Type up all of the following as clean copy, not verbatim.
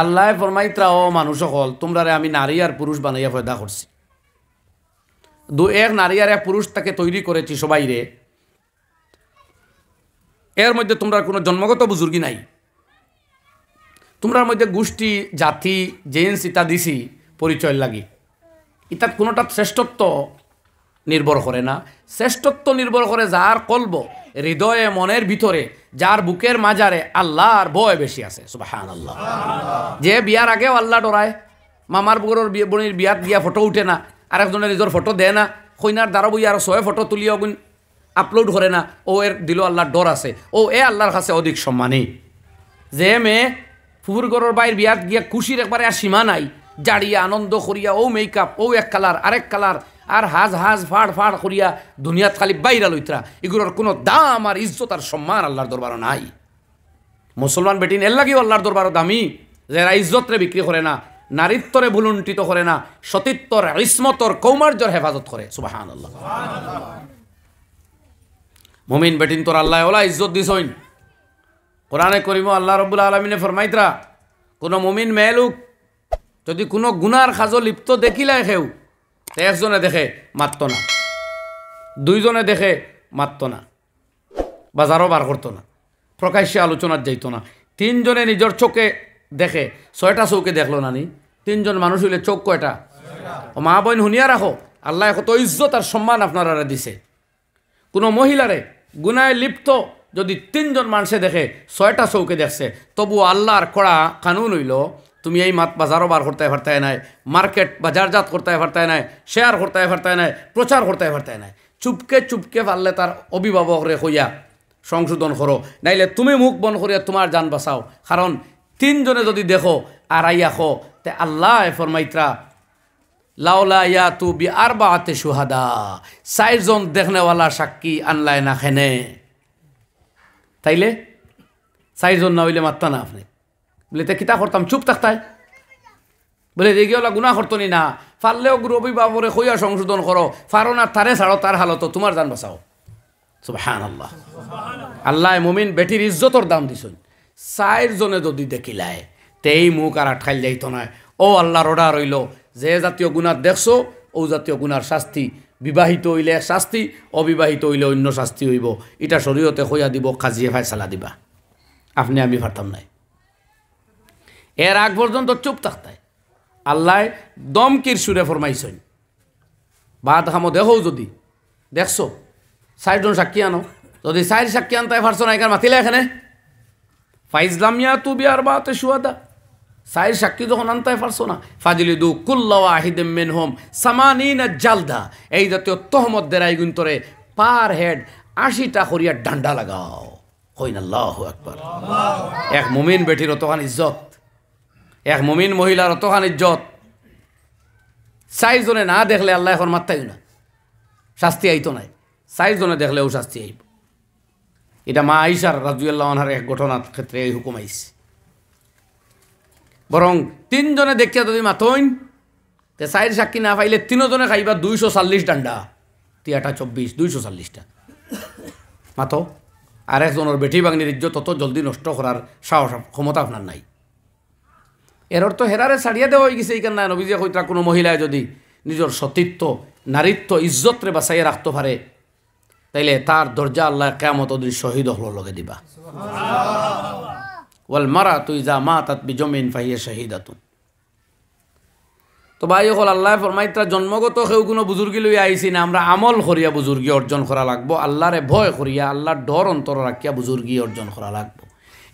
আল্লাহ ফরমাইত্রা ও মানুষ সকল তোমরারে আমি নারী আর পুরুষ বানাইয়া পয়দা করছি। এক নারী আর এক পুরুষ তাকে তৈরি করেছি সবাই রে। এর মধ্যে তোমরা কোনো জন্মগত বুজুর্গি নাই। তোমরার মধ্যে গোষ্ঠী জাতি জেন্স ইতা দিছি পরিচয় লাগি, ইতাত কোনোটা শ্রেষ্ঠত্ব নির্ভর করে না। শ্রেষ্ঠত্ব নির্ভর করে যার কলব হৃদয়ে মনের ভিতরে, যার বুকের মাজারে আল্লাহর ভয় বেশি আছে। সুবহানাল্লাহ। যে বিয়ার আগেও আল্লাহ ডরায়, মামার বুড়োর বোনের বিয়াত গিয়া ফটো উঠে না, আরেকজনের নিজের ফটো দেয় না, কইনার দ্বারা বই আর 6 ফটো তুলিয়া আপলোড করে না, ও এর দিল আল্লাহর ডর আছে, ও এ আল্লাহর কাছে অধিক সম্মানী। যে মেয়ে ফুফুর গরর বাইর বিয়াত গিয়া খুশির একবারে আর সীমা নাই, জাড়িয়া আনন্দ করিয়া ও মেকআপ, ও এক কালার আরেক কালার, আর হাজ হাজ ফাড় ফাড় করিয়া দুনিয়াত খালি বাইরা লইতরা, এগুলোর কোনো দাম আর ইজ্জত আর সম্মান আল্লাহর দরবারও নাই। মুসলমান বেটিন এর লাগিও আল্লাহর দরবারও দামি, যারা ইজ্জতরে বিক্রি করে না, নারীত্বরে ভুলুণ্ঠিত করে না, সতীত্বর ইসমতর কৌমার্যর হেফাজত করে। সুবহানাল্লাহ। মুমিন বেটিন তোর আল্লাহ ওলা ইজ্জত দিছইন। কোরআনে করিম আল্লাহ রাব্বুল আলামিনে ফরমাইতরা, কোনো মুমিন মেয়ে লোক যদি কোনো গুনার খাজো লিপ্ত দেখিলাই খেউ, একজনে দেখে মারত না, দুইজনে দেখে মারত না, বাজারও বার করতো না, প্রকাশ্যে আলোচনার যাইতো না, তিনজনে নিজের চোখে দেখে, 6টা চৌকে দেখলো না নি? 3জন মানুষ হইলে চোখ কয়টা? ও মা বোন শুনিয়া রাখো, আল্লাহ কত ইজ্জত আর সম্মান আপনারা দিছে। কোনো মহিলারে গুনায় লিপ্ত যদি 3জন মানুষে দেখে, 6টা চৌকে দেখছে, তবু আল্লাহর কড়া কানুন হইল তুমি এই মাত বাজারও বার করতে পারতে নাই, মার্কেট বাজারজাত করতে পারতে নাই, শেয়ার করতে পারতে নাই, প্রচার করতে পারতে নাই। চুপকে চুপকে পারলে তার অভিভাবকরে হইয়া সংশোধন করো, নাইলে তুমি মুখ বন্ধ করিয়া তোমার জান বাঁচাও। কারণ 3জনে যদি দেখো আর আইয়া খো, তে আল্লাহ ফরমাইত্রা লাউলা ইয়াতু বি আরবাআতি শুহাদা, 4জন দেখনেওয়ালা সাক্ষী আনলায় না খেনে। তাইলে 4জন না হইলে মারতা না আপনি বলে তে কিতা করতাম? চুপ থাকতাই বলে দেখি ওলা গুণা করতনি না, ফারলেও গুরু অভিভাবরে কইয়া সংশোধন করো, ফারো না তারে ছাড়ো, তার হালত তোমার জান বাঁচাও। সুবহানাল্লাহ। আল্লাহ মুমিন বেটির ইজ্জতর দাম দিছেন। 4জনে যদি দেখিলায় তেই মুখ আর আটকাইল যাইতো না। ও আল্লাহর অর্ডার রইল, যে জাতীয় গুনার দেখছো ও জাতীয় গুনার শাস্তি, বিবাহিত হইলে শাস্তি, অবিবাহিত হইলে অন্য শাস্তি হইব। এটা শরীয়তে কইয়া দিব, কাজিয়ে ফায়সালা দিবা। আপনি আমি পারতাম নাই। এর আগ পর্যন্ত চুপ থাকতাই। আল্লাহ দমকির সুরে ফরমাইছেন, বাদ হামো দেখো, যদি দেখছো 4জন সাক্ষী আনো, যদি 4 সাক্ষী আনতাই পারছো না, এখানে মাতিলে এখানে ফাইজলামিয়া তু বি আরবাআতি শুহাদা, 4 সাক্ষী যখন আনতাই পারছো না, ফাজলিদু কুল্লা ওয়াহিদিম মিনহুম 80 জালদা, এই জাতীয় তহমত দেরাই গুন্তরে পার হেড 80টা করিয়া ডান্ডা লাগাও। কইন আল্লাহু আকবার। এক মুমিন বেটির অতখান ইজ্জত, এক মুমিন মহিলার অতখান ইজ্জত। 4জনে না দেখলে আল্লাহ এখন মারতাই না, শাস্তি আইতো নাই। 4জনে দেখলেও শাস্তি আইব। এটা মা আয়েশা রাদিয়াল্লাহু আনহার এক ঘটনার ক্ষেত্রে এই হুকুম আইছে। বরং 3জনে দেখিয়া যদি মাতইন, তে 4 সাক্ষী না পাইলে 3জনে খাইবা 240 ডান্ডা, 3 24 240টা মাতো। আর একজনের বেটি বাগনির ইজ্জত তত জলদি নষ্ট করার সাহস ক্ষমতা আপনার নাই। এর অর্থ হেরারে ছাড়িয়ে দেওয়া হয়ে গেছে। এইখান না নবীজি কইতা কোনো মহিলায় যদি নিজের সতীত্ব নারীত্ব ইজ্জতরে বাঁচাইয়া রাখতে পারে, তাইলে তার দরজা আল্লাহ কিয়ামত দিন শহীদ হলো লগে দিবা। ওয়াল মারাতু ইজা মাতাত বিজমিন ফাহিয়া শাহিদাতুন। তো ভাই হল আল্লাহ ফরমাইত্রা জন্মগত কেউ কোনো বুজুর্গি লইয়া আইছি না, আমরা আমল করিয়া বুজুর্গি অর্জন করা লাগবো, আল্লাহরে ভয় করিয়া আল্লাহর ডর অন্তর রাখিয়া বুজুর্গি অর্জন করা লাগবো।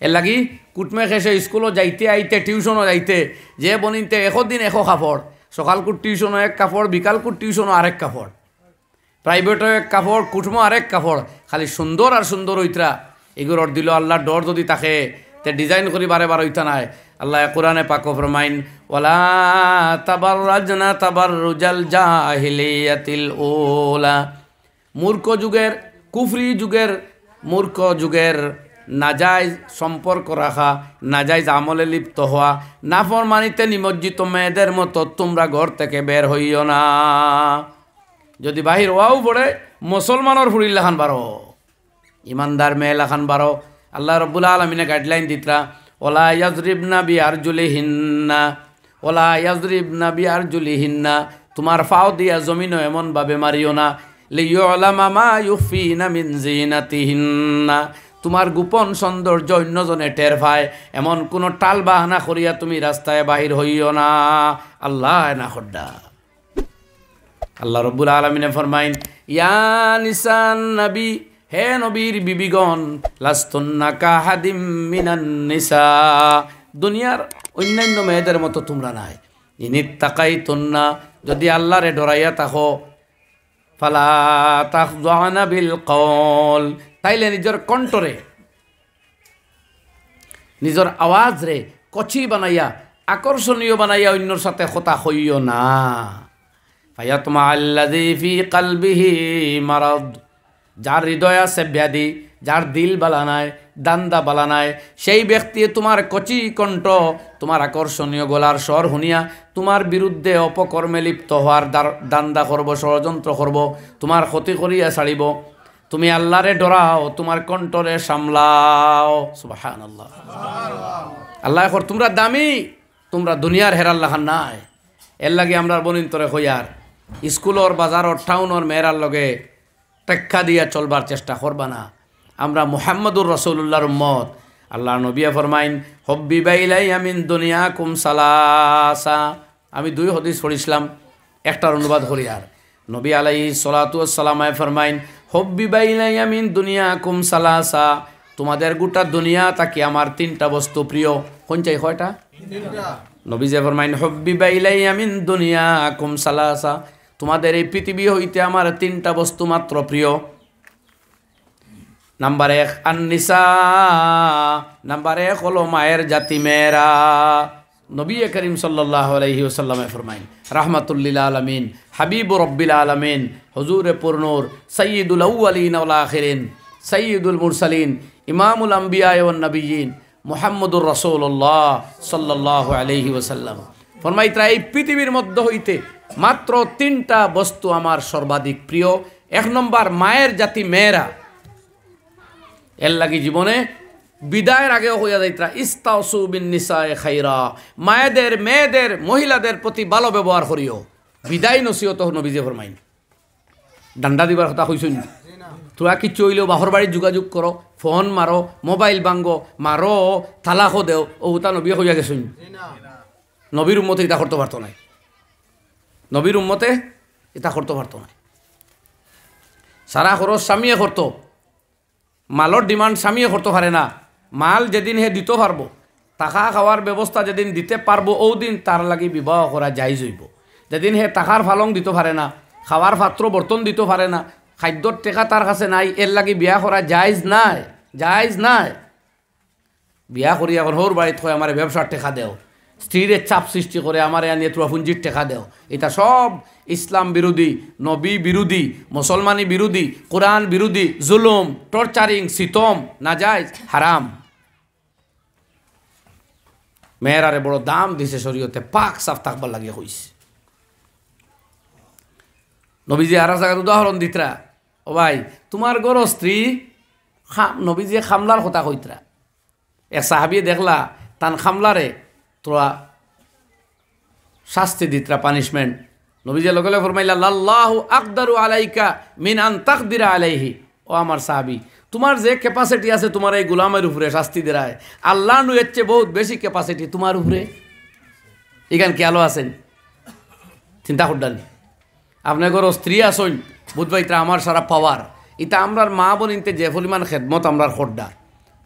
এর লাগি কুটমে খেসে স্কুলও যাইতে আইতে টিউশনও যাইতে যে বনিতে 1 দিন 1 কাপড়, সকালকুট টিউশনও 1 কাপড়, বিকালকুট টিউশনও আরেক কাপড়, প্রাইভেটও 1 কাপড়, কুটমো আরেক কাপড়, খালি সুন্দর আর সুন্দর হইতরা। এগুলোর দিল আল্লাহর ডর যদি তাকে তে ডিজাইন করি বারে বার হইতা নাই। আল্লাহ কোরআনে পাক ফরমাইন, ওয়ালা তাবাররাজনা তাবাররুজাল জাহিলিয়াতিল উলা, মূর্খ যুগের, কুফরি যুগের, মূর্খ যুগের নাজাইজ সম্পর্ক রাখা, নাজাইজ আমলে লিপ্ত হওয়া, নাফরমানিতে নিমজ্জিত মেয়েদের মতো তোমরা ঘর থেকে বের হইও না। যদি বাহির হওয়াও পড়ে মুসলমানের ফুরিল লাখান বারো, ইমানদার মেয়ে লাখান বারো। আল্লাহ রব্বুল আলমিনে গাইডলাইন দিতরা, ওলা ইয়াজরিবনা বিআরজুলিহিন্না, ওলা ইয়াজরিবনা বিআরজুলিহিন্না, তোমার পাও দিয়া জমিনও এমনভাবে মারিও না, লিইউলামা মা ইউখফিনা মিন জিনাতিহিন্না, তোমার গোপন সৌন্দর্য অন্যজনে টের পায় এমন কোনো টাল বাহানা করিয়া তুমি রাস্তায় বাহির হইও না। আল্লাহ না খড্ডা। আল্লাহ রব্বুল আলামিনে ফরমাইন, ইয়া নিসান নবী, হে নবীর বিবিগণ, লাস্তুন্না কাহাদিম মিনান নিসা, দুনিয়ার অন্যান্য মেয়েদের মতো তোমরা নাই। ইনিত্তাকাইতুন্না, যদি আল্লাহরে ডরাইয়া থাকো, ফালা তাখযানা বিল কওল, তাইলে নিজের কণ্ঠরে নিজের আওয়াজ রে কচি বানাইয়া আকর্ষণীয় বানাইয়া অন্যর সাথে কথা হইও না। ফায়াতমা আল্লাযী ফি কলবিহি মারাদ, যার হৃদয় আছে ব্যাধি, যার দিল বালা নাই, দান্দা বালা নাই, সেই ব্যক্তি তোমার কচি কণ্ঠ, তোমার আকর্ষণীয় গলার স্বর শুনিয়া তোমার বিরুদ্ধে অপকর্মে লিপ্ত হওয়ার দান্দা করব, ষড়যন্ত্র করব, তোমার ক্ষতি করিয়া ছাড়িব। তুমি আল্লাহরে ডরাও, তোমার কণ্ঠরে সামলাও। সুবহানাল্লাহ। আল্লাহ এখন তোমরা দামি, তোমরা দুনিয়ার হেরার লাখান নাই। এর লাগে আমরা বনিন্তরে হইয়ার স্কুলর বাজারর টাউনর মেয়েরার লগে টেক্কা দিয়া চলবার চেষ্টা করবা না। আমরা মুহাম্মদুর রাসূলুল্লাহর উম্মত। আল্লাহ নবিয়া ফরমাইন, হব্বি বাইলাই আমিন দুনিয়াকুম সালাসা, আমি 2 হাদিস পড়িছিলাম, একটার অনুবাদ করি। আর নবী আলাইহিস সালাতু ওয়াস সালাম ফরমাইন, হব্বি বাইলাই আমিন দুনিয়াকুম সালাসা, তোমাদের গোটা দুনিয়া তাকে আমার 3টা বস্তু প্রিয়। কোন চাই কয়টা? 3টা। নবী যে ফরমাইন, হব্বি বাইলাই আমিন দুনিয়াকুম সালাসা, তোমাদের এই পৃথিবী হইতে আমার 3টা বস্তু মাত্র প্রিয়। নাম্বার 1 আন-নিসা, নাম্বার 1 হলো মায়ের জাতি মেয়েরা। নবী করিম সাল্লাল্লাহু আলাইহি ওয়াসাল্লাম ফরমাইন, রাহমাতুল লিল আলামিন, হাবিবুর রাব্বিল আলামিন, হুজুরে পুরনূর, সাইয়্যিদুল আউয়ালিন ওয়াল আখিরিন, সাইয়্যিদুল মুরসালিন, ইমামুল আম্বিয়া ওয়ান নবিয়্যিন, মুহাম্মদুর রাসূলুল্লাহ সাল্লাল্লাহু আলাইহি ওয়াসাল্লাম ফরমাইতরা, এই পৃথিবীর মধ্য হইতে মাত্র 3টা বস্তু আমার সর্বাধিক প্রিয়। 1 নম্বর মায়ের জাতি মেয়েরা। এর লাগি জীবনে বিদায়ের আগেও হইয়া যাইতরা, ইস্তাউসু বিন নিসায়ে খাইরা, মায়েদের, মেয়েদের, মহিলাদের প্রতি ভালো ব্যবহার করিও। বিদায় নসিহত নবীজি ফরমাইন। ডান্ডা দিবার কথা কইছুন, তোরা কিচ্ছু হইলেও বাহর বাড়ির যোগাযোগ করো, ফোন মারো, মোবাইল ভাঙ্গো, মারো, তালাকও দেও, ও তা নবী হইয়া গেছুন। নবীর উম্মতে এটা করতে পারতো না, নবীর উম্মতে এটা করতে পারতো না। সারা খরচ স্বামীয়ে করতো, মালর ডিমান্ড স্বামীয়ে করতে পারে না। মাল যেদিন হে দিতে পারবো, টাকা খাওয়ার ব্যবস্থা যেদিন দিতে পারবো, ও দিন তার লাগি বিবাহ করা জায়েজ হইব। যেদিন হে টাকার ফালং দিতে পারে না, খাওয়ার পাত্র বর্তন দিতে পারে না, খাদ্যর টেকা তার কাছে নাই, এর লাগি বিয়া করা জায়েজ নাই, জায়েজ নাই। বিয়া করি এখন হোর বাড়িতে হয় আমার ব্যবসার টেকা দেও, স্ত্রীর চাপ সৃষ্টি করে আমার আনিয়ে তোরা পুঞ্জির টেকা দেও, এটা সব ইসলাম বিরোধী, নবী বিরোধী, মুসলমানি বিরোধী, কোরআন বিরোধী, জুলুম, টর্চারিং, সিতম, নাজায়েজ, হারাম। মেয়েরারে বড় দাম দিছে শরীয়তে, পাক সাফ থাকবার লাগিয়ে হইছে। নবীজি আর জায়গার উদাহরণ দিতরা, ও ভাই তোমার গর স্ত্রী, নবীজি খামলার কথা কইতরা। এক সাহাবি দেখলা তান খামলারে তোরা শাস্তি দিতরা, পানিশমেন্ট। নবীজি লগে লগে ফরমাইলা, আল্লাহু আকদারু আলাইকা মিন আন তাকদিরা আলাইহি, ও আমার সাহাবি, তোমার যে ক্যাপাসিটি আছে তোমার এই গোলামের উপরে শাস্তি দেয়, আল্লাহ নু এর চেয়ে বহুত বেশি ক্যাপাসিটি তোমার উপরে। এখান কি আলো আছেন? চিন্তা করলেন আপনার ঘর স্ত্রী আসন বুধবাইতরা আমার সারা পাওয়ার, এটা আমরার মা বোনিতে যে পরিমাণ খেদমত আমরার খোড্ডা,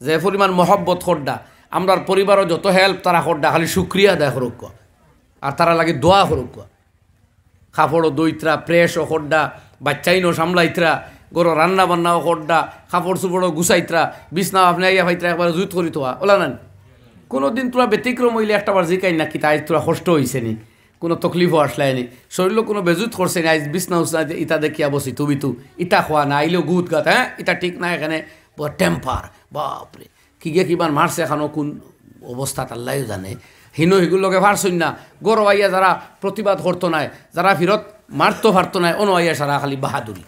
যে পরিমাণ মহব্বত খোড্ডা, আমরার পরিবারও যত হেল্প তারা খোড্ডা, খালি শুক্রিয়া দেয় হরুক, আর তারা লাগে দোয়া হরুক। কাপড়ও দইতরা, প্রেসও খোড্ডা, বাচ্চাইনও সামলাইতরা, গরো রান্না বান্নাও খোড্ডা, কাপড় চুপড়ও গুছাইতরা, বিছনা আপনি আইয়া ভাইতরা একবার জুত করি তোয়া ওলা নেন। কোনো দিন তোরা ব্যতিক্রম হইলে একটাবার জিকাই না কি তাই তোরা কষ্ট হয়েছে নি, কোনো তকলিফও আসলাইনি, শরীরও কোনো বেজুত করছে না, আজ বিছনা উছনা ইটা দেখিয়া বসি তুমি তু ইটা খোয়া না, আইলেও গুত গাত, হ্যাঁ এটা ঠিক না, এখানে টেম্পার, বাপরে কি গিয়ে কিবার মারছে এখনও, কোন অবস্থা আল্লাহ জানে। হিনো হিগুলোকে পারছই না, গরো আইয়া যারা প্রতিবাদ করতো নাই, যারা ফিরত মারতো পারতো নাই, অনু আইয়া সারা খালি বাহাদুরি।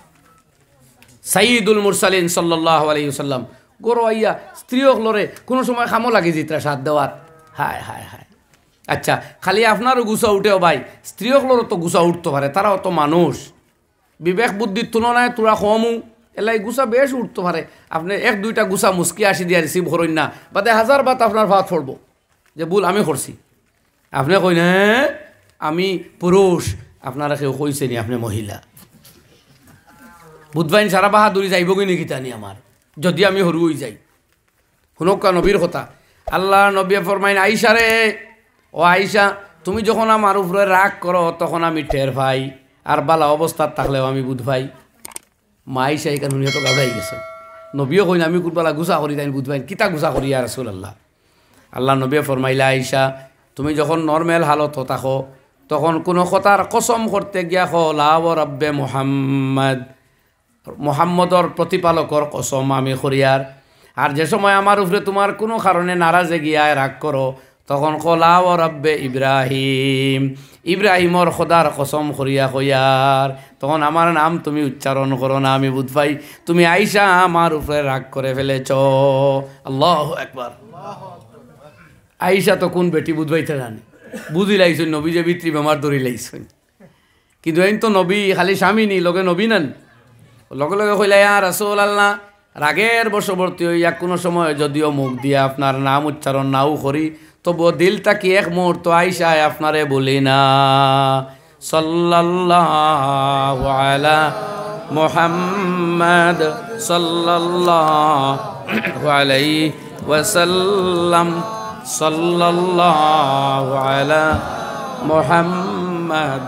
সাইয়্যিদুল মুরসালিন সাল্লাল্লাহু আলাইহি ওয়াসাল্লাম গরো আইয়া স্ত্রীও লরে কোনো সময় খামো লাগে জিতরা সাথ দেওয়ার হায় হায় হায় আচ্ছা খালি আপনারও গুছা উঠেও ভাই স্ত্রীসকলেরও তো গুছা উঠতে পারে তারাও তো মানুষ বিবেক বুদ্ধির তুলনায় তোরা কমও এলাই গুছা বেশ উঠতে পারে আপনি এক দুইটা গুছা মুসকি আসি দিয়া রিসিভ করেন না বাদে হাজার বাত আপনার ভাত পড়ব যে ভুল আমি করছি আপনি কই না আমি পুরুষ আপনারা কেউ কইছে নি আপনি মহিলা বুধবাইন সারা বাহাদুরি যাইব কি নাকি তানি আমার যদি আমি হরু হয়ে যাই শুনকা নবীর কথা আল্লাহ নবী ফরমাইন আইসা রে ও আইসা তুমি যখন আমার উপরে রাগ করো তখন আমি টের পাই আর বালা অবস্থার থাকলেও আমি বুধ ভাই মা আইসা এখানে উনি তো গাড়াই গেছে নবীও কইন আমি কুটবালা গুছা করি তাই বুধ ভাই কিতা গুছা করি আর রাসূল আল্লাহ নবী ফরমাইলা আইসা তুমি যখন নর্মেল হালত থাকো তখন কোনো কথার কসম করতে গিয়া খো লাও রব্বে মুহাম্মদ মোহাম্মদর প্রতিপালকর কসম আমি করিয়ার আর যে সময় আমার উপরে তোমার কোনো কারণে নারাজে গিয়ায় রাগ করো তখন কলা ও রব্বে ইব্রাহিম ইব্রাহিমর খোদার কসম করিয়া কইয়ার তখন আমার নাম তুমি উচ্চারণ করো না আমি বুঝ পাই তুমি আইসা আমার উপরে রাগ করে ফেলেছ আল্লাহু আকবার আইসা তো কোন বেটি বুঝ পাইতে জানি বুঝি লাইছেন নবী যে ভিতরি বেমার ধরি লাইছেন কিন্তু এই তো নবী খালি স্বামী নি লগে নবী নেন লগে লগে কইলা ইয়া রাসূলুল্লাহ রাগের বশবর্তী হইয়া কোনো সময় যদিও মুখ দিয়ে আপনার নাম উচ্চারণ নাও করি তবু দিলটা কি এক মুহূর্ত আইসায় আপনারে বলি না সাল্লাল্লাহু আলা মুহাম্মদ সাল্লাল্লাহু আলাইহি ওয়াসাল্লাম সাল্লাল্লাহু আলা মুহাম্মদ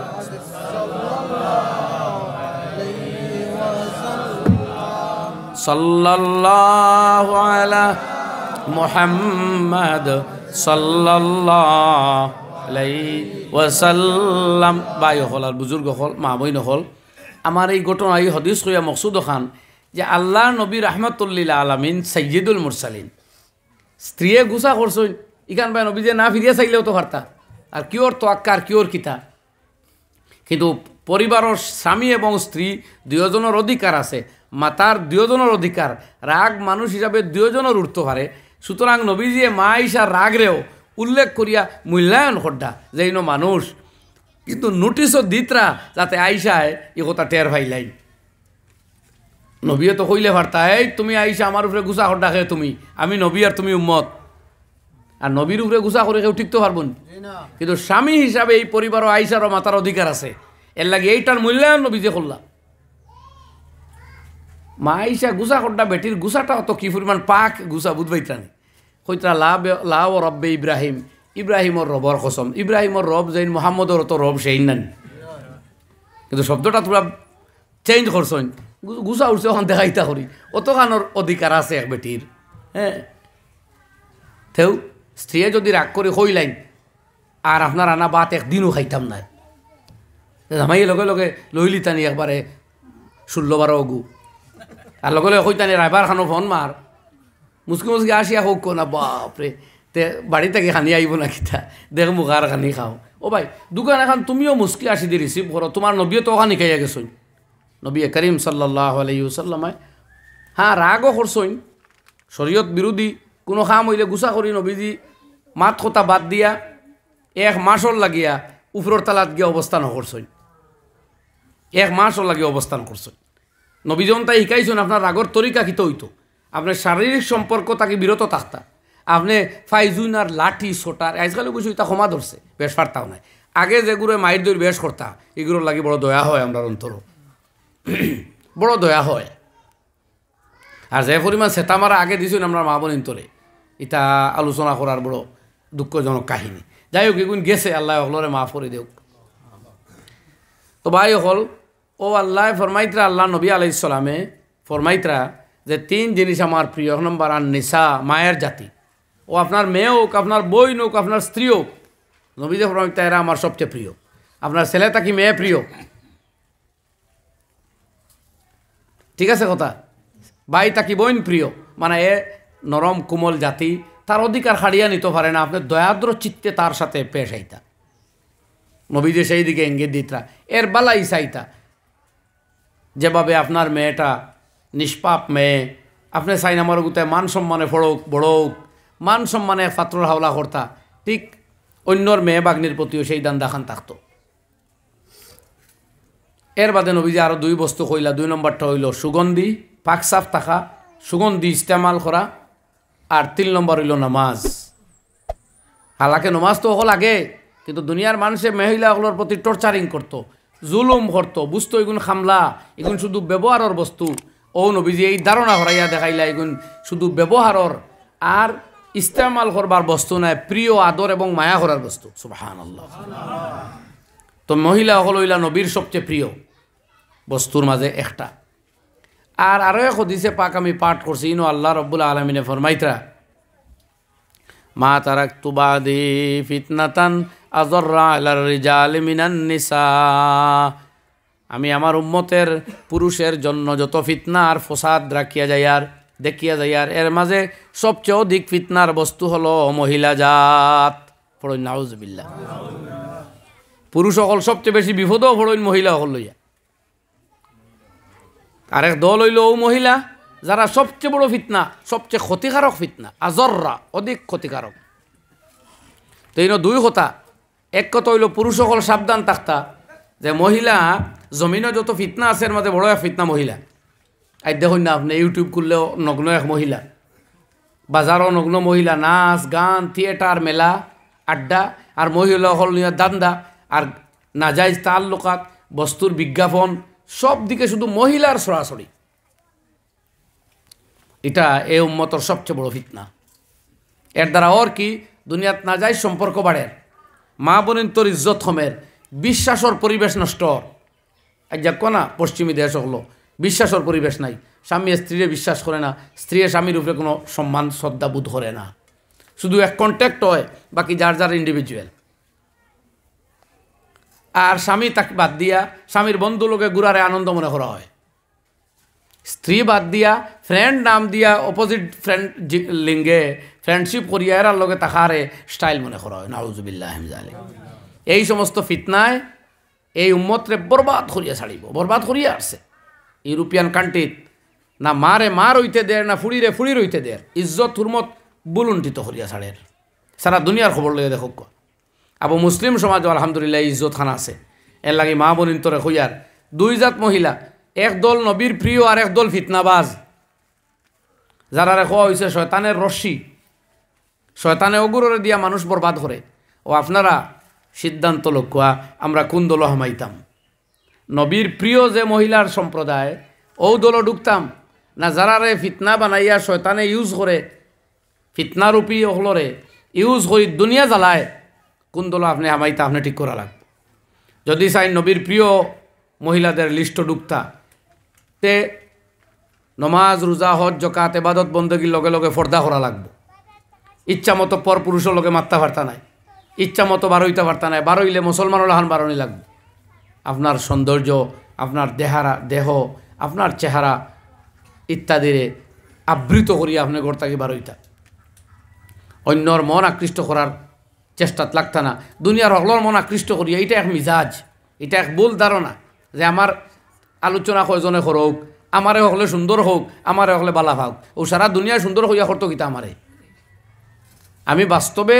সাল্লাল্লাহু আলা মুহাম্মদ সাল্লাল্লাহু আলাইহি ওয়াসাল্লাম বাই হল আর বুজুর্গ হল মা বইন হল আমার এই ঘটনা এই হাদিস কইয়া মকসুদ খান যে আল্লাহ নবী রাহমাতুল্লিল আলামিন সাইয়্যিদুল মুরসালিন স্ত্রীয়ে গুছা করছইন ইখান ভাই নবী যে না ফিরিয়া চাইলেও তো পারতা আর কিওর তো আক্কার কিওর কিতা কিন্তু পরিবারের স্বামী এবং স্ত্রী দুজনের অধিকার আছে মাতার দুজনের অধিকার রাগ মানুষ হিসাবে দুজনের উঠতে পারে সুতরাং নবীজিয়ে মা আইসা রাগরেও উল্লেখ করিয়া মূল্যায়ন করডা যে ইনো মানুষ কিন্তু নোটিশও দিতরা যাতে আইসায় এ কথা টের ভাইলাই নবীয়ে তো কইলে পারতা এই তুমি আইসা আমার উপরে গুছা করডা খে তুমি আমি নবী আর তুমি উম্মত আর নবীর উপরে গুছা করে কেউ টিকতে পারবো না কিন্তু স্বামী হিসাবে এই পরিবারও আইসারও মাতার অধিকার আছে এর লাগে এইটার মূল্যায়ন নবীজে করলা মা আইসা গুছা করডা বেটির গুছাটা অত কি পরিমাণ পাক গুছা বুঝবাইতানি কইতা লাও রব্বে ইব্রাহিম ইব্রাহিমর রবর কসম ইব্রাহিমর রব যেন মোহাম্মদর তো রব সেই নান কিন্তু শব্দটা তোরা চেঞ্জ করছেন গুছা উঠছে ওখান দেখাইতা করি অতখানোর অধিকার আছে এক বেটির হ্যাঁ তেও স্ত্রীয়ে যদি রাগ করে কইলাইন আর আপনার আনা বাত একদিনও খাইতাম না জামাই লগে লগে লইলি টানি একবারে 16-12 অগু আর লগে লগে কইতানি রাইবার খানো ফোন মার মুসকি মুসকি আসিয়া হোক না বাপরে তে বাড়ি থেকে খানি আইব না কিতা দেখ মুখ আর খানি খাও ও ভাই দোকান এখন তুমিও মুসকি আসি দিয়ে রিসিভ করো তোমার নবীও তো ওখানে খাইয়া গেছইন নবী করিম সাল্লাল্লাহু আলাইহি ওয়াসাল্লামায় হ্যাঁ রাগও করছইন শরীয়ত বিরোধী কোনো কাম হইলে গুছা করি নবীজি মাত কথা বাদ দিয়া 1 মাসর লাগিয়া উপরের তালাত গিয়া অবস্থান করছইন 1 মাসর লাগিয়া অবস্থান করছইন নবী যখন তাই শিকাইছেন আপনার রাগর তরিকা কিতো হইতো আপনার শারীরিক সম্পর্ক তাকে বিরত থাকতা আপনি ফাইজুন আর লাঠি সোটার আজকাল বুঝি তা ক্ষমা ধরছে বেশ পারতাও নাই আগে যেগুলো মায়ের দই বেশ করতা এগুলোর লাগে বড় দয়া হয় আমরা অন্তর বড় দয়া হয় আর যে পরিমাণ সেতা মারা আগে দিয়েছেন আমরা মা বোন অন্তরে এটা আলোচনা করার বড় দুঃখজনক কাহিনী যাই হোক এগুন গেছে আল্লাহ হলরে মাফ করে দেওক তো ভাই হল ও আল্লাহ ফরমাইতরা আল্লাহ নবী আলাইহিস সালামে ফরমাইতরা যে 3 জিনিস আমার প্রিয়। 1 নম্বর আর নিসা মায়ের জাতি ও আপনার মেয়ে হোক আপনার বই হোক আপনার স্ত্রী হোক নবী যে ফরমাইতা এরা আমার সবচেয়ে প্রিয়। আপনার ছেলে তাকি মেয়ে প্রিয় ঠিক আছে কথা ভাই তাকি বোন প্রিয় মানে এ নরম কোমল জাতি তার অধিকার হারিয়ে নিতে পারে না আপনি দয়াদ্র চিত্তে তার সাথে পেশ আইতা নবী যে সেই দিকে ইঙ্গিত দিতরা এর বালাই চাইতা যেভাবে আপনার মেয়েটা নিষ্পাপ মেয়ে আপনি চাইন আমার গুতায় মান সম্মানে ফড়ক বড়ক মান সম্মানে পাত্রর হাওলা করতা ঠিক অন্যর মেয়ে বাগ্নির প্রতিও সেই দান দেখান থাকতো। এর বাদে নবীজি আরও 2 বস্তু কইলা। 2 নম্বরটা হইল সুগন্ধি পাক সাফ থাকা, সুগন্ধি ইস্তেমাল করা। আর 3 নম্বর হইল নামাজ। হালাকে নমাজ তো হল আগে, কিন্তু দুনিয়ার মানুষে মহিলাগুলোর প্রতি টর্চারিং করতো, জুলুম করতো, বুঝতো এগুন খামলা, এগুন শুধু ব্যবহারের বস্তু। ও নবীজি এই ধারণা হরাইয়া দেখাইলা এগুন শুধু ব্যবহারের আর ইস্তেমাল করবার বস্তু নয়, প্রিয় আদর এবং মায়া করার বস্তু। সুবহানাল্লাহ। তো মহিলা হল হইলা নবীর সবচেয়ে প্রিয় বস্তুর মাঝে একটা। আর আরও এক হাদিসে পাক আমি পাঠ করছি, ইনো আল্লাহ রব্বুল আলামিনে ফরমাইতরা মা তারাকতু বাদি ফিতনাতান আযররা আলার রিজালি মিনান নিসা। আমি আমার উম্মতের পুরুষের জন্য যত ফিতনা আর ফসাদ রাখিয়া যাইয়ার দেখিয়া যাইয়ার এর মাঝে সবচেয়ে অধিক ফিতনার বস্তু হলো মহিলা জাত। পড়ুন নাউজুবিল্লাহ। পুরুষ সকল সবচেয়ে বেশি বিপদও পড়ুন মহিলা সকল লইয়া। আরেক দল হইল ও মহিলা যারা সবচেয়ে বড় ফিতনা, সবচেয়ে ক্ষতিকারক ফিতনা, আজররা অধিক ক্ষতিকারক। তো এই 2 কথা। এক কথা হইল পুরুষ সকল সাবধান থাকতা যে মহিলা জমিনে যত ফিতনা আছে এর মধ্যে বড় এক ফিতনা মহিলা। আজ দেখুন না আপনি ইউটিউব করলেও নগ্ন এক মহিলা, বাজারও নগ্ন মহিলা, নাচ গান থিয়েটার মেলা আড্ডা, আর মহিলা সকল নিয়ে দান্দা আর নাজাইজ তাল্লুকাত বস্তুর বিজ্ঞাপন, সব দিকে শুধু মহিলার সরাসরি। এটা এই উম্মতর সবচেয়ে বড় ফিতনা। এর দ্বারা ওর কি দুনিয়াত নাজাইজ সম্পর্ক বাড়ে, মা বোনের তোর ইজ্জত হমের, বিশ্বাসর পরিবেশ নষ্ট। আজ যাক না পশ্চিমী দেশ হলো বিশ্বাসর পরিবেশ নাই, স্বামী স্ত্রীরে বিশ্বাস করে না, স্ত্রী স্বামীর উপরে কোনো সম্মান শ্রদ্ধা বোধ করে না, শুধু এক কন্ট্যাক্ট হয়, বাকি যার যার ইন্ডিভিজুয়াল। আর স্বামী তাকে বাদ দিয়া স্বামীর বন্ধু লোকে ঘুরারে আনন্দ মনে করা হয়, স্ত্রী বাদ দিয়া ফ্রেন্ড নাম দিয়া অপোজিট ফ্রেন্ড লিঙ্গে ফ্রেন্ডশিপ করিয়া এরার লগে তাকারে স্টাইল মনে করা হয়। নাউজুবিল্লাহ জালিক। এই সমস্ত ফিতনায় এই উম্মতরে বরবাদ করিয়া ছাড়িব, বরবাদ করিয়া আসছে। ইউরোপিয়ান কান্ট্রিত না মারে মার হইতে দের, না ফুড়িরে ফুড়ির হইতে দের, ইজ্জত হুরমত বুলুণ্ঠিত করিয়া ছাড়ের। সারা দুনিয়ার খবর লইয়া দেখো। আবু মুসলিম সমাজও আলহামদুলিল্লাহ ইজ্জত খান আছে। এর লাগে মা বোনিন তোরে হইয়ার 2 জাত মহিলা, এক দল নবীর প্রিয় আর এক দল ফিতনাবাজ, যারা রেখা হয়েছে শয়তানের রশ্মি, শয়তানে অগুরে দিয়া মানুষ বরবাদ করে। ও আপনারা সিদ্ধান্ত লক্ষ্যা আমরা কোন দল হামাইতাম? নবীর প্রিয় যে মহিলার সম্প্রদায় ও দল ঢুকতাম না, যারা রে ফিতনা বানাইয়া শয়তানে ইউজ করে, ফিতনারূপী হলরে ইউজ করি দুনিয়া জ্বালায়, কোন দল আপনি হামাইতা? আপনি ঠিক করা লাগবে। যদি চাই নবীর প্রিয় মহিলাদের লিস্ট ঢুকতা, তে নমাজ রোজা হজ জকাত এবাদত বন্দগীর লগে লগে ফর্দা করা লাগবে। ইচ্ছা মতো পর পুরুষের লগে মারতে পারতা নাই, ইচ্ছা মতো বারইতে পারতা নাই, বারইলে মুসলমানের হান বারণই লাগবে। আপনার সৌন্দর্য, আপনার দেহ, আপনার চেহারা ইত্যাদিরে আবৃত করিয়া আপনি ঘর থাকি বারইতা। অন্যর মন আকৃষ্ট করার চেষ্টাত লাগতা না, দুনিয়ার হকলর মন আকৃষ্ট করিয়া। এটা এক মিজাজ, এটা এক ভুল ধারণা যে আমার আলোচনা কয়জনে করুক, আমারে হকলে সুন্দর হোক, আমারে হকলে বালা ভাগ, ও সারা দুনিয়া সুন্দর হইয়া করতো কিতা আমারে। আমি বাস্তবে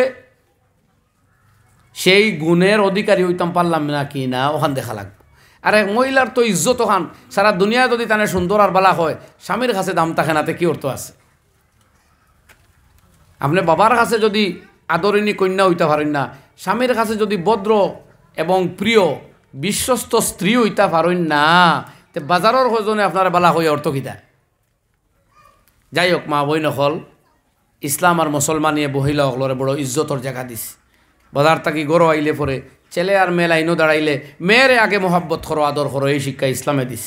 সেই গুণের অধিকারী হইতাম পারলাম না কি না, ওখান দেখা লাগবে। আর এক মহিলার তো ইজ্জত ওখান, সারা দুনিয়া যদি তানে সুন্দর আর বালা হয়, স্বামীর কাছে দাম থাকে নাতে কি অর্থ আছে? আপনি বাবার কাছে যদি আদরিণী কন্যা হইতে পারেন না, স্বামীর কাছে যদি ভদ্র এবং প্রিয় বিশ্বস্ত স্ত্রী হইতে পারেন না, তে বাজারের হজনে আপনারা বালা হইয়া অর্থ কিতা? যাই হোক মা বই নকল, ইসলাম আর মুসলমানিয়ে মহিলা হকলরে বড় ইজ্জতর জায়গা দিস। বাজার থাকি গরো আইলে পরে ছেলে আর মেয়ে লাইনও দাঁড়াইলে মেয়েরে আগে মোহাব্বত করো, আদর করো, এই শিক্ষা ইসলামে দিস।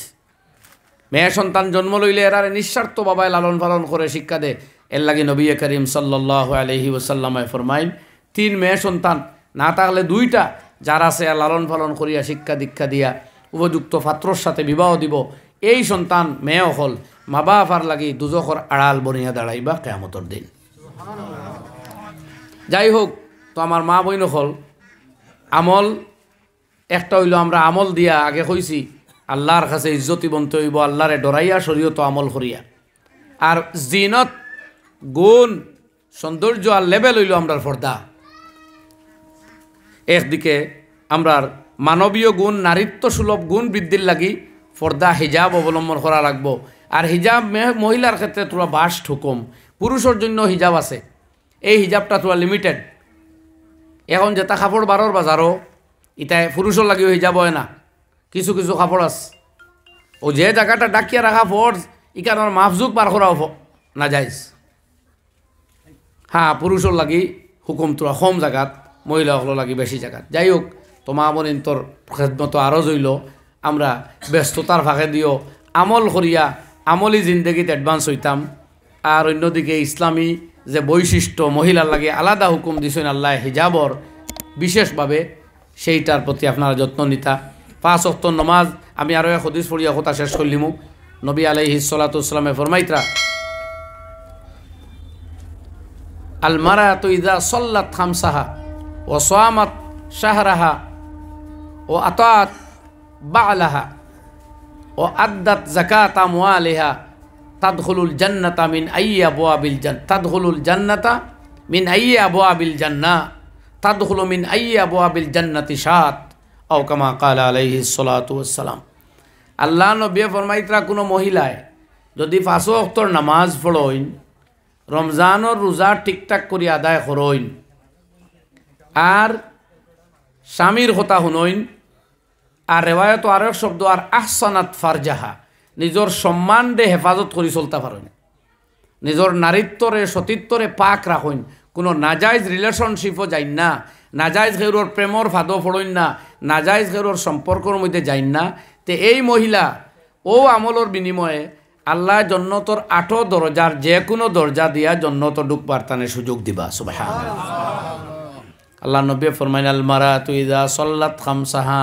মেয়ে সন্তান জন্ম লইলে এরারে নিঃস্বার্থ বাবায় লালন পালন করে শিক্ষা দে। এর লাগে নবী করিম সাল্লাল্লাহু আলাইহি ওয়াসাল্লামে ফরমাইন, 3 মেয়ে সন্তান না থাকলে 2টা যার আছে লালন পালন করিয়া শিক্ষা দীক্ষা দিয়া উপযুক্ত পাত্রর সাথে বিবাহ দিব। এই সন্তান মেয়ে হল মা বাবার লাগি দুজখর আড়াল বনিয়া দাঁড়াইবা কিয়ামতের দিন। যাই হোক, তো আমার মা বইন হল আমল একটা হইল, আমরা আমল দিয়া আগে কইছি আল্লাহর কাছে ইজ্জতি বনতে হইব, আল্লাহরে ডরাইয়া শরীয়ত আমল করিয়া। আর জিনত গুণ সৌন্দর্য আর লেভেল হইল আমরার পর্দা। একদিকে আমরার মানবীয় গুণ নারীত্ব সুলভ গুণ বৃদ্ধির লাগি পর্দা হিজাব অবলম্বন করা লাগবো। আর হিজাব মহিলার ক্ষেত্রে তোরা বাস্ট হুকুম, পুরুষের জন্য হিজাব আছে, এই হিজাবটা তোরা লিমিটেড। এখন যেটা কাপড় বারোর বাজারও ইটাই পুরুষের লাগিও হিজাব হয় না, কিছু কিছু কাপড় আছে ও যে জায়গাটা ডাকিয়া রাখা ফোর্স ইকানোর মাফজুক পার করাও না যাইজ। হ্যাঁ পুরুষের লাগি হুকুম তোরা কম জায়গাত, মহিলাসকল লাগি বেশি জায়গাত। যাই হোক তোমা বলিন তোর খেদমত আরও জইল আমরা ব্যস্ততার ফাঁকে দিও আমল করিয়া আমলি জিন্দগিত অ্যাডভান্স হইতাম। আর অন্যদিকে ইসলামী যে বৈশিষ্ট্য মহিলার লাগে আলাদা হুকুম দিছেন আল্লাহ হিজাবর বিশেষভাবে, সেইটার প্রতি আপনারা যত্ন নিতা। 5 ওয়াক্ত নমাজ আমি আরও এক হদিস পড়িয়া কথা শেষ করলিমু। নবী আলাইহিস সালাতু ওয়াসসালামে ফরমাইতরা আল মারাতু ইযা সাল্লাত খামসাহা ওয়া সামাত শাহরাহা ওয়া আতাত বা'লাহা ওয়া আদ্দাত যাকাত আমওয়ালিহা তাদখুলুল জান্নাতা মিন আইয়ি আবওয়াবিল জান্নাহ তাদখুলুল জান্নাতা মিন আইয়ি আবওয়াবিল জান্নাহ তাদখুলু মিন আইয়ি আবওয়াবিল জান্নাতি শাত আও কামা ক্বালা আলাইহিস সালাতু ওয়াসসালাম। আল্লাহ নবী ফরমাইতরা কোনো মহিলায় যদি 5 ওয়াক্তর নামাজ পড়ইন, রমজানের রোজা ঠিকঠাক করে আদায় করইন, আর স্বামীর কথা শুনইন, আর রেওয়ায়ত আর এক শব্দ আর আহসানাত ফারজাহা নিজের সম্মান দে হেফাজত করে চলতে পারেন, নিজের নারীত্বরে সতীত্বরে পাক রাখুন, কোনো নাজাইজ রিলেশনশিপও যাইন না, নাজাইজ ঘেরোর প্রেমর ফাঁদও ফড়ইন না, নাজাইজ ঘেরোর সম্পর্কর মধ্যে যাইন না। তে এই মহিলা ও আমলের বিনিময়ে আল্লাহ জন্নতর 8 দরজার যে কোনো দরজা দিয়া জন্নত ঢুকবার তানে সুযোগ দিবা। সুবহানাল্লাহ। আল্লাহ নবী ফরমাইন আল মারাতু ইযা সাল্লাত খামসাহা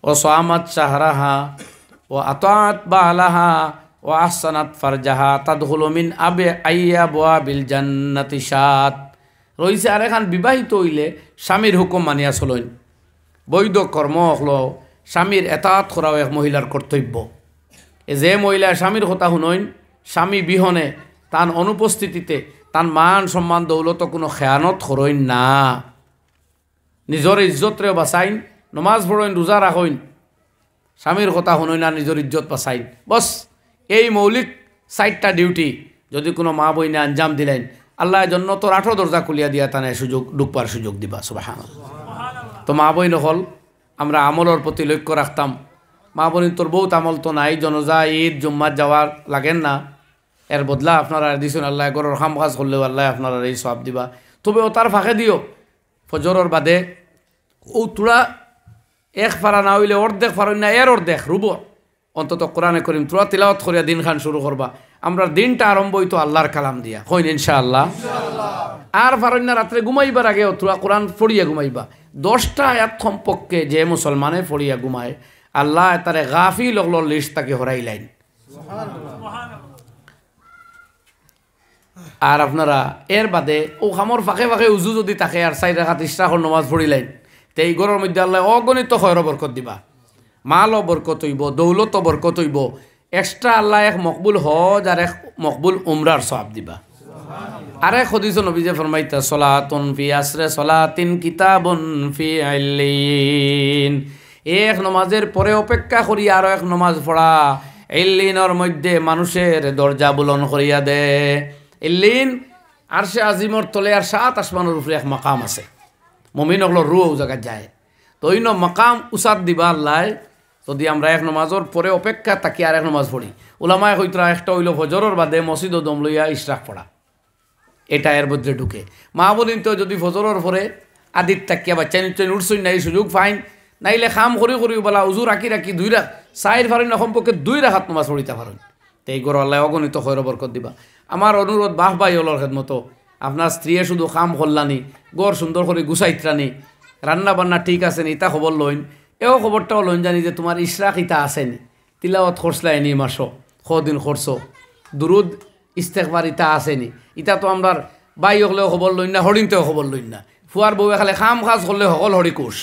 ও সামাত শাহরাহা ও আতাত বালাহা ও আহসানাত ফারজাহা তাদখুলু মিন আবওয়াবিল জান্নাতি শাত। রইছে আর এখন বিবাহিত হইলে স্বামীর হুকুম মানিয়া চলইন, বৈধ কর্ম হলো স্বামীর এতাত করাও এক মহিলার কর্তব্য। যে মহিলা স্বামীর কথা শুনইন, স্বামী বিহনে তার অনুপস্থিতিতে তার মান সম্মান দৌলত কোনো খেয়ানত করইন না, নিজের ইজ্জতরে বাঁচাইন, নমাজ পড়ইন, রোজা রাখইন, স্বামীর কথা শুনইন না, নিজের ইজ্জত বাঁচাইন। বস এই মৌলিক 4টা ডিউটি যদি কোনো মা বইনে আঞ্জাম দিলেন, আল্লাহ জন্য তোর 8 দরজা খুলিয়া দিয়া তানে সুযোগ ঢুকবার সুযোগ দিবা। সুবহানাল্লাহ। তো মা বইন হল আমরা আমলের প্রতি লক্ষ্য রাখতাম। মা বইন তোর বহুত আমল তো নাই, জনজা ঈদ জুম্মাত যাওয়ার লাগেন না, এর বদলা আপনারা দিছেন আল্লাহ গরর খাম কাজ করলেও আল্লাহ আপনারা এই সব দিবা। তবে ও তার ফাঁকে দিও ফজরের বাদে ও তোরা এক ফারা না হইলে অর্ধেক ফারইন না, এর অর্ধেক রুব অন্তত কোরআনে করিম তোরা তিলাওয়াত করিয়া দিন খান শুরু করবা। আমরা দিনটা আরম্ভ হইতো আল্লাহর কালাম দিয়া, হইন ইনশাআল্লাহ। আর ফারইন না রাত্রে ঘুমাইবার আগে তোরা কোরআন পড়িয়া ঘুমাইবা। 10টা আয়াত কমপক্ষে যে মুসলমানে পড়িয়া ঘুমায় আল্লাহ তারে গাফিল লগল লিস্ট তাকে হরাইলাইন। আর আপনারা এর বাদে ও খামর ফাঁকে ফাঁকে উজু যদি থাকে আর 4 রাকাত ইশরাকর নামাজ পড়িলেন, তো এই ঘরের মধ্যে আল্লাহ অগণিত খয়র বরকত দিবা, মালও বরকত হইব, দৌলতও বরকত হইব, এক্সট্রা আল্লাহ এক মকবুল হজ আর এক মকবুল উমরার সওয়াব দিবা। আরে হদিস নবী যে ফরমাইতা সলাতুন ফি আসরে সলাতিন কিতাবুন ফি ইল্লিন, এক নমাজের পরে অপেক্ষা করি আরো এক নমাজ পড়া ইল্লিনের মধ্যে মানুষের দরজা বুলন করিয়া দে। ইল্লিন আরশে আজিমর তলে আর 7 আসমানের উপরে এক মাকাম আছে, মুমিন হলো রুহ ও জায়গা যায়, তো ওই মাকাম উসাদ দিবা আল্লাহ যদি আমরা এক নমাজের পরে অপেক্ষা তাকি আর এক নমাজ পড়ি। উলামায়ে কইতরা একটা হইল ফজরের বাদে মসজিদ ও দম লইয়া ইশরাক পড়া, এটা এর মধ্যে ঢুকে। মা বলিন তো যদি ফজরের পরে আদিত তাকিয়া বাচ্চা নিশ্চয় উঠছই না, এই সুযোগ ফাইন, নাইলে খাম করি করি বলা উজু রাখি রাখি 2 রাত 4 ফারেন না কমপক্ষে 2 রাকাত নামাজ পড়িতে পারেন, তো এই গরু আল্লাহ অগণিত খয়র বরকত দিবা। আমার অনুরোধ বাহ ভাই হলর খেদমতো আপনার স্ত্রীয়ে শুধু খাম করলানি, গড় সুন্দর করে গুছাইত্রানি, রান্না বান্না ঠিক আছে নি তা খবর লইন, এও খবরটাও লইন জানি যে তোমার ইশরাক ইতা আসেনি, তিলাওয়াত খরসলাই নি মাসো কদিন খরসো, দুরুদ ইস্তেগফার ইতা আসেনি, ইতা তো আমরা বাই হলেও খবর লইন না, হরিণতেও খবর লইন না, ফুয়ার বউয়ে খালে খাম খাজ করলে সকল হরি কোষ।